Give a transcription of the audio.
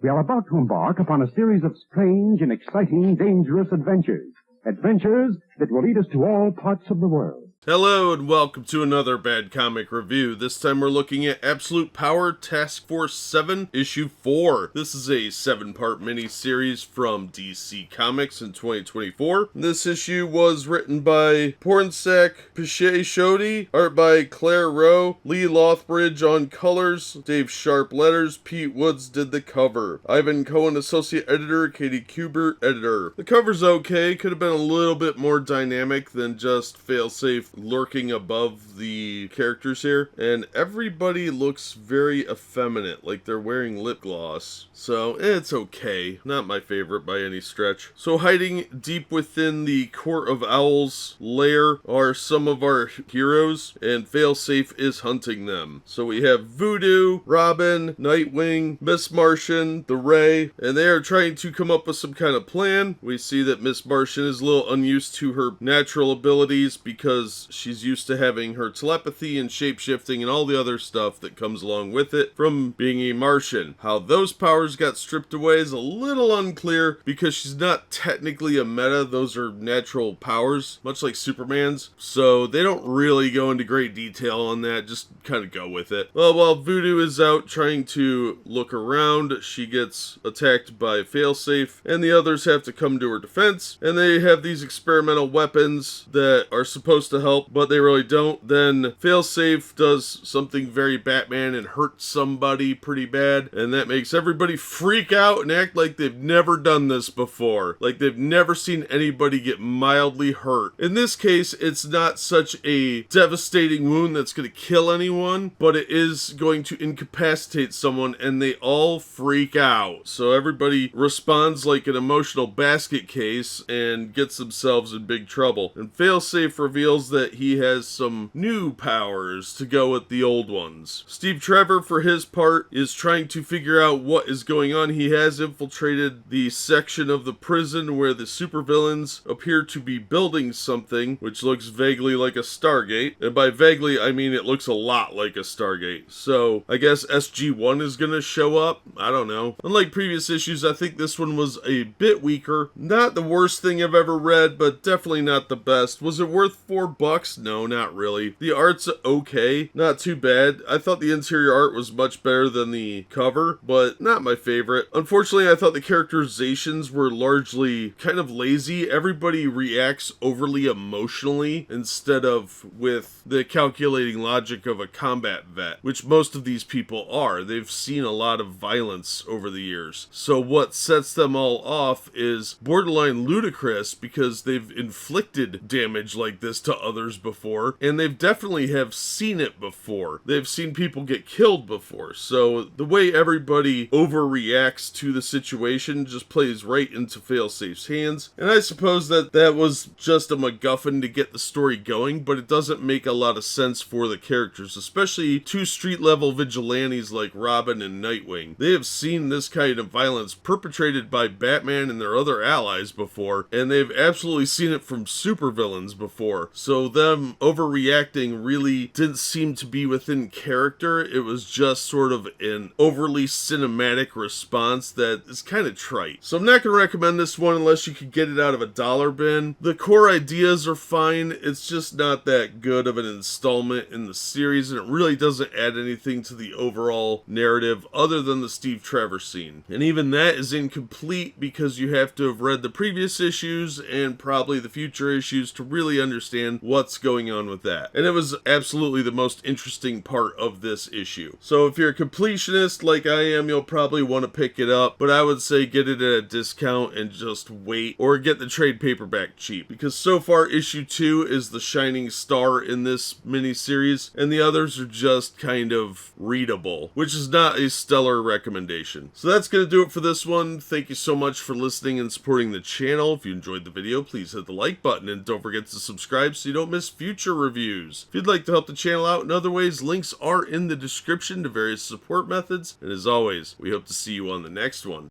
We are about to embark upon a series of strange and exciting, dangerous adventures. Adventures that will lead us to all parts of the world. Hello and welcome to another Bad Comic Review. This time we're looking at Absolute Power Task Force VII, Issue 4. This is a 7-part miniseries from DC Comics in 2024. This issue was written by Pornsak Pichetshote, art by Claire Roe, Lee Loughridge on colors, Dave Sharpe letters, Pete Woods did the cover. Ivan Cohen, associate editor, Katie Kubert, editor. The cover's okay, could have been a little bit more dynamic than just Failsafe lurking above the characters here, and everybody looks very effeminate, like they're wearing lip gloss. So it's okay, not my favorite by any stretch. So hiding deep within the Court of Owls lair are some of our heroes, and Failsafe is hunting them. So we have Voodoo, Robin, Nightwing, Miss Martian, the Ray, and they are trying to come up with some kind of plan. We see that Miss Martian is a little unused to her natural abilities because she's used to having her telepathy and shapeshifting and all the other stuff that comes along with it from being a Martian. How those powers got stripped away is a little unclear because she's not technically a meta. Those are natural powers, much like Superman's. So they don't really go into great detail on that, just kind of go with it. Well, while Voodoo is out trying to look around, she gets attacked by Failsafe and the others have to come to her defense, and they have these experimental weapons that are supposed to help, but they really don't. Then Failsafe does something very Batman and hurts somebody pretty bad, and that makes everybody freak out and act like they've never done this before. Like they've never seen anybody get mildly hurt. In this case, it's not such a devastating wound that's going to kill anyone, but it is going to incapacitate someone, and they all freak out. So everybody responds like an emotional basket case and gets themselves in big trouble. And Failsafe reveals that he has some new powers to go with the old ones. Steve Trevor, for his part, is trying to figure out what is going on. He has infiltrated the section of the prison where the supervillains appear to be building something, which looks vaguely like a Stargate. And by vaguely, I mean it looks a lot like a Stargate. So I guess SG-1 is going to show up? I don't know. Unlike previous issues, I think this one was a bit weaker. Not the worst thing I've ever read, but definitely not the best. Was it worth $4? No, not really. The art's okay, not too bad. I thought the interior art was much better than the cover, but not my favorite. Unfortunately, I thought the characterizations were largely kind of lazy. Everybody reacts overly emotionally instead of with the calculating logic of a combat vet, which most of these people are. They've seen a lot of violence over the years. So what sets them all off is borderline ludicrous because they've inflicted damage like this to others before, and they've definitely have seen it before. They've seen people get killed before. So the way everybody overreacts to the situation just plays right into Failsafe's hands. And I suppose that was just a MacGuffin to get the story going, but it doesn't make a lot of sense for the characters, especially two street-level vigilantes like Robin and Nightwing. They have seen this kind of violence perpetrated by Batman and their other allies before, and they've absolutely seen it from supervillains before. So them overreacting really didn't seem to be within character. It was just sort of an overly cinematic response that is kind of trite. So I'm not going to recommend this one unless you can get it out of a dollar bin. The core ideas are fine. It's just not that good of an installment in the series, and it really doesn't add anything to the overall narrative other than the Steve Trevor scene. And even that is incomplete because you have to have read the previous issues and probably the future issues to really understand what's going on with that. And it was absolutely the most interesting part of this issue. So if you're a completionist like I am, you'll probably want to pick it up, but I would say get it at a discount and just wait, or get the trade paperback cheap, because so far issue 2 is the shining star in this miniseries, and the others are just kind of readable, which is not a stellar recommendation. So that's going to do it for this one. Thank you so much for listening and supporting the channel. If you enjoyed the video, please hit the like button and don't forget to subscribe so you don't miss future reviews. If you'd like to help the channel out in other ways, links are in the description to various support methods. And as always, we hope to see you on the next one.